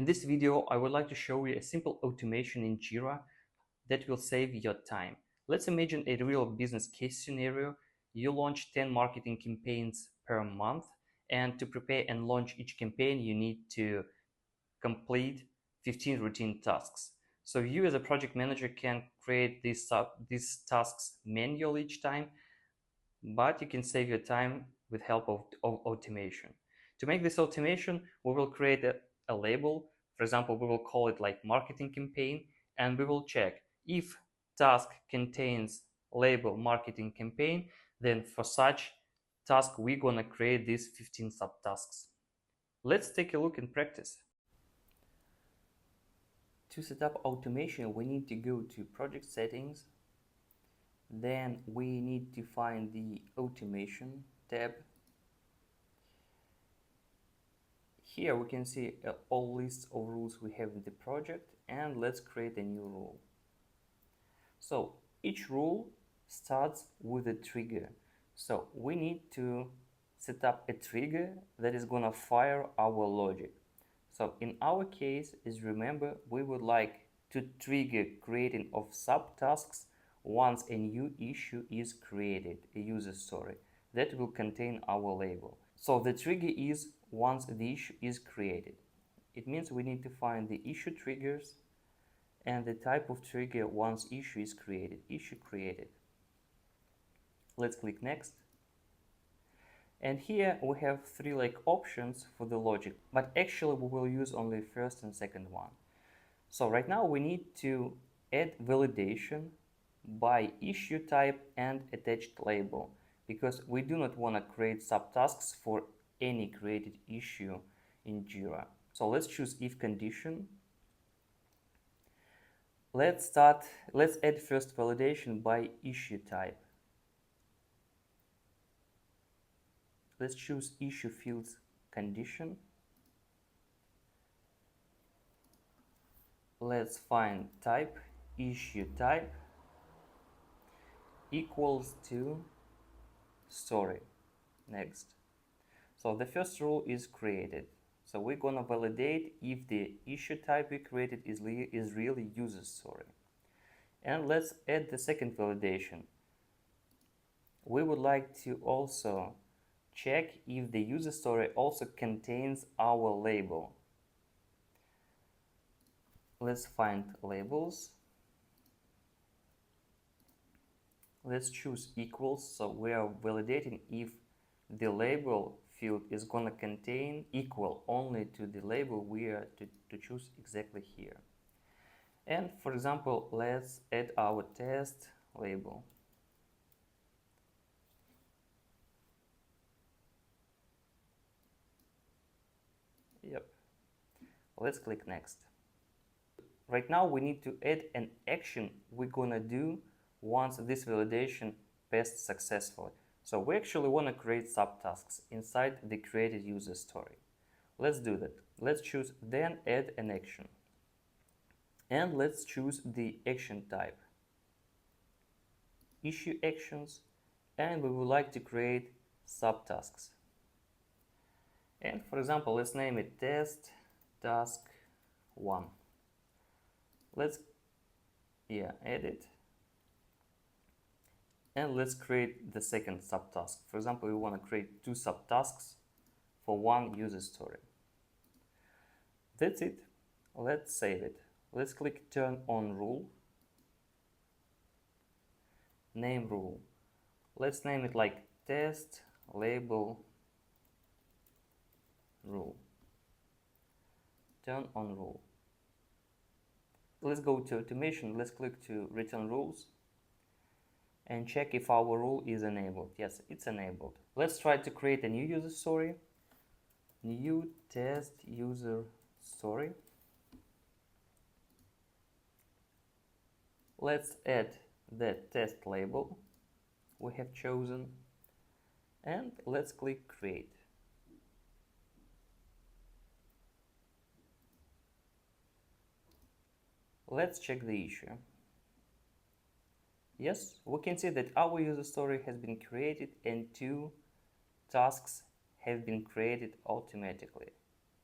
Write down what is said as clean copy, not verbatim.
this video, I would like to show you a simple automation in Jira that will save your time. Let's imagine a real business case scenario. You launch 10 marketing campaigns per month, and to prepare and launch each campaign, you need to complete 15 routine tasks. So you as a project manager can create these tasks manually each time, but you can save your time with help of automation. To make this automation, we will create a label. For example, we will call it like marketing campaign, and we will check if task contains label marketing campaign, then for such task, we're gonna create these 15 subtasks. Let's take a look in practice. To set up automation, we need to go to project settings. Then we need to find the automation tab. Here we can see all lists of rules we have in the project, and let's create a new rule. So each rule starts with a trigger. So we need to set up a trigger that is gonna fire our logic. So in our case, as remember, we would like to trigger creating of subtasks once a new issue is created, a user story that will contain our label. So the trigger is once the issue is created. It means we need to find the issue triggers and the type of trigger once issue is created, issue created. Let's click next. And here we have three options for the logic, but actually we will use only first and second one. So right now we need to add validation by issue type and attached label, because we do not want to create subtasks for any created issue in Jira. So let's choose if condition. Let's add first validation by issue type. Let's choose issue fields condition. Let's find type, issue type equals to story. Next. So the first rule is created. So we're gonna validate if the issue type we created is really user story. And let's add the second validation. We would like to also check if the user story also contains our label. Let's find labels. Let's choose equals, so we are validating if the label field is gonna contain equal only to the label we are to choose exactly here. And for example, let's add our test label. Yep. Let's click next. Right now we need to add an action we're gonna do once this validation passed successfully. So we actually want to create subtasks inside the created user story. Let's do that. Let's choose then add an action. And let's choose the action type, issue actions, and we would like to create subtasks. And for example, let's name it test task 1. Let's add it. And let's create the second subtask. For example, we want to create 2 subtasks for one user story. That's it. Let's save it. Let's click turn on rule. Name rule. Let's name it like test label rule. Turn on rule. Let's go to automation. Let's click to return rules and check if our rule is enabled. Yes, it's enabled. Let's try to create a new user story. New test user story. Let's add the test label we have chosen, and let's click create. Let's check the issue. Yes, we can see that our user story has been created and 2 tasks have been created automatically.